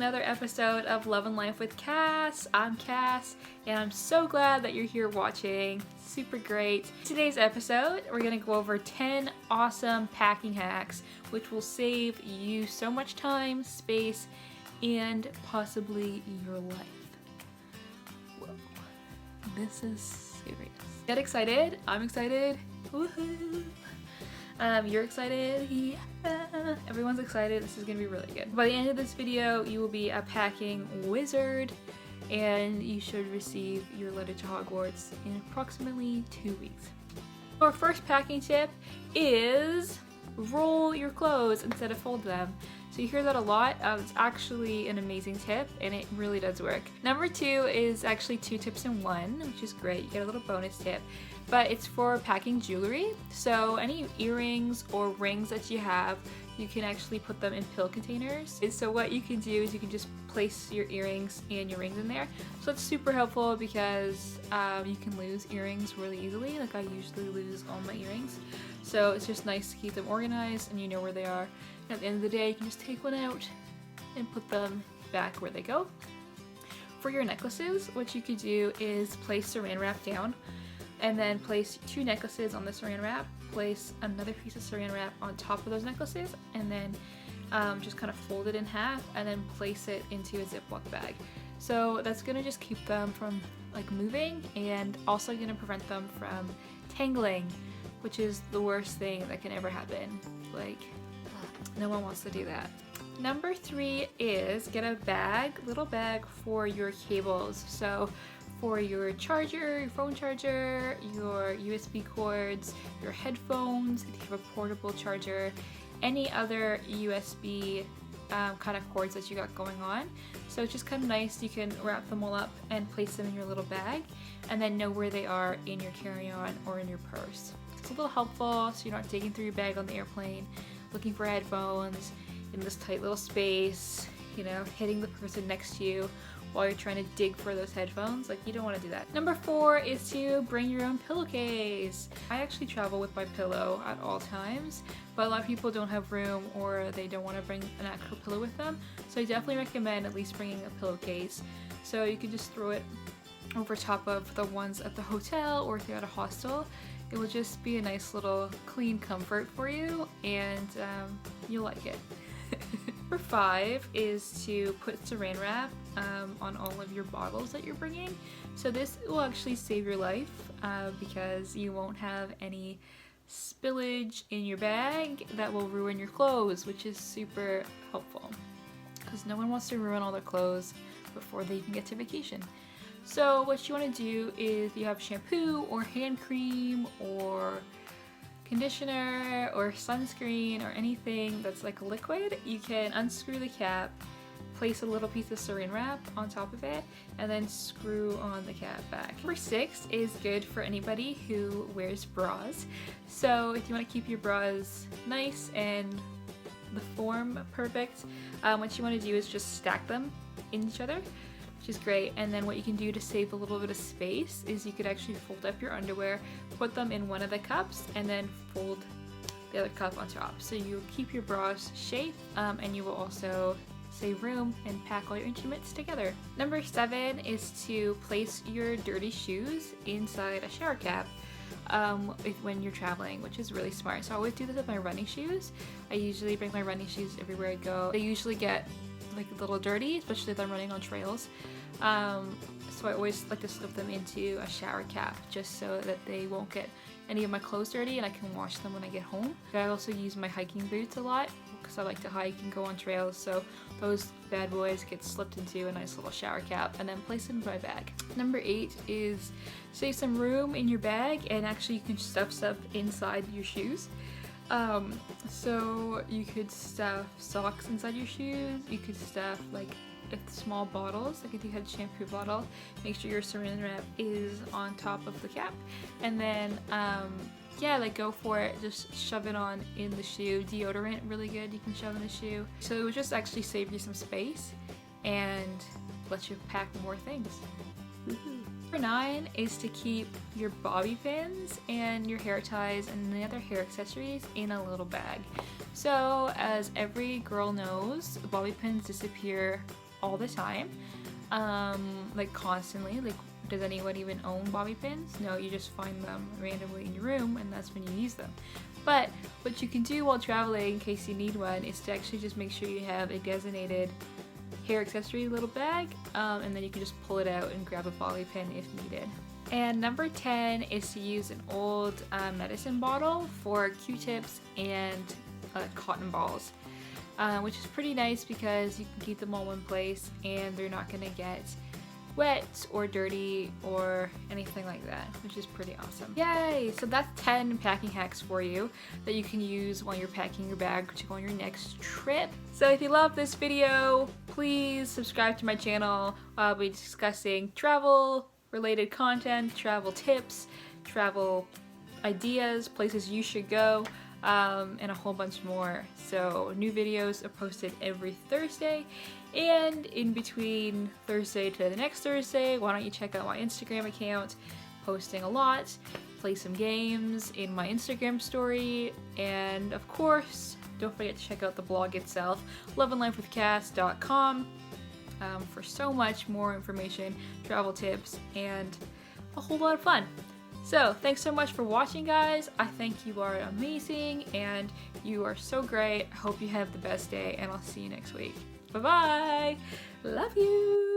another episode of Love and Life with Cass. I'm Cass, and I'm so glad that you're here watching. Super great. Today's episode, we're gonna go over 10 awesome packing hacks, which will save you so much time, space, and possibly your life. Whoa, this is serious. Get excited? I'm excited. Woohoo! You're excited? Yeah. Everyone's excited. This is gonna be really good. By the end of this video, you will be a packing wizard, and you should receive your letter to Hogwarts in approximately 2 weeks. Our first packing tip is roll your clothes instead of fold them. So you hear that a lot. It's actually an amazing tip, and it really does work. Number 2 is actually 2 tips in 1, which is great. You get a little bonus tip, but it's for packing jewelry. So any earrings or rings that you have, you can actually put them in pill containers. And so what you can do is you can just place your earrings and your rings in there. So it's super helpful because you can lose earrings really easily. Like I usually lose all my earrings. So it's just nice to keep them organized and you know where they are. And at the end of the day, you can just take one out and put them back where they go. For your necklaces, what you could do is place saran wrap down and then place 2 necklaces on the saran wrap, place another piece of saran wrap on top of those necklaces, and then just kind of fold it in half and then place it into a Ziploc bag. So that's gonna just keep them from like moving and also gonna prevent them from tangling, which is the worst thing that can ever happen. Like, no one wants to do that. Number 3 is get a bag, little bag for your cables. So for your charger, your phone charger, your USB cords, your headphones, if you have a portable charger, any other USB kind of cords that you got going on. So it's just kind of nice. You can wrap them all up and place them in your little bag and then know where they are in your carry-on or in your purse. It's a little helpful so you're not digging through your bag on the airplane, looking for headphones in this tight little space, you know, hitting the person next to you while you're trying to dig for those headphones. Like, you don't want to do that. Number 4 is to bring your own pillowcase. I actually travel with my pillow at all times, but a lot of people don't have room or they don't want to bring an actual pillow with them. So I definitely recommend at least bringing a pillowcase. So you can just throw it over top of the ones at the hotel, or if you're at a hostel. It will just be a nice little clean comfort for you, and you'll like it. Number 5 is to put saran wrap on all of your bottles that you're bringing. So this will actually save your life because you won't have any spillage in your bag that will ruin your clothes, which is super helpful because no one wants to ruin all their clothes before they even get to vacation. So what you want to do is you have shampoo or hand cream or conditioner or sunscreen or anything that's like a liquid, you can unscrew the cap, place a little piece of saran wrap on top of it, and then screw on the cap back. Number 6 is good for anybody who wears bras. So if you want to keep your bras nice and the form perfect, what you want to do is just stack them in each other, which is great. And then what you can do to save a little bit of space is you could actually fold up your underwear, put them in one of the cups, and then fold the other cup on top. So you keep your bras safe, and you will also save room and pack all your instruments together. Number 7 is to place your dirty shoes inside a shower cap when you're traveling, which is really smart. So I always do this with my running shoes. I usually bring my running shoes everywhere I go. They usually get like a little dirty, especially if I'm running on trails. So I always like to slip them into a shower cap just so that they won't get any of my clothes dirty and I can wash them when I get home. I also use my hiking boots a lot because I like to hike and go on trails, so those bad boys get slipped into a nice little shower cap and then place it in my bag. Number 8 is save some room in your bag, and actually you can stuff stuff inside your shoes. So you could stuff socks inside your shoes, you could stuff like small bottles, like if you had a shampoo bottle, make sure your saran wrap is on top of the cap, and then yeah, like go for it, just shove it on in the shoe. Deodorant, really good, you can shove in the shoe. So it would just actually save you some space and let you pack more things. Number 9 is to keep your bobby pins and your hair ties and the other hair accessories in a little bag. So as every girl knows, bobby pins disappear all the time, like constantly. Like, does anyone even own bobby pins? No, you just find them randomly in your room and that's when you use them. But what you can do while traveling in case you need one is to actually just make sure you have a designated hair accessory little bag, and then you can just pull it out and grab a bobby pin if needed. And number 10 is to use an old medicine bottle for Q-tips and cotton balls, which is pretty nice because you can keep them all in place and they're not gonna get wet or dirty or anything like that, which is pretty awesome. Yay! So that's 10 packing hacks for you that you can use while you're packing your bag to go on your next trip. So if you love this video, please subscribe to my channel. I'll be discussing travel related content, travel tips, travel ideas, places you should go, and a whole bunch more. So new videos are posted every Thursday, and in between Thursday to the next Thursday, why don't you check out my Instagram account, posting a lot, play some games in my Instagram story, and of course don't forget to check out the blog itself, loveandlifewithcass.com, for so much more information, travel tips, and a whole lot of fun. So thanks so much for watching, guys. I think you are amazing and you are so great. I hope you have the best day and I'll see you next week. Bye bye. Love you.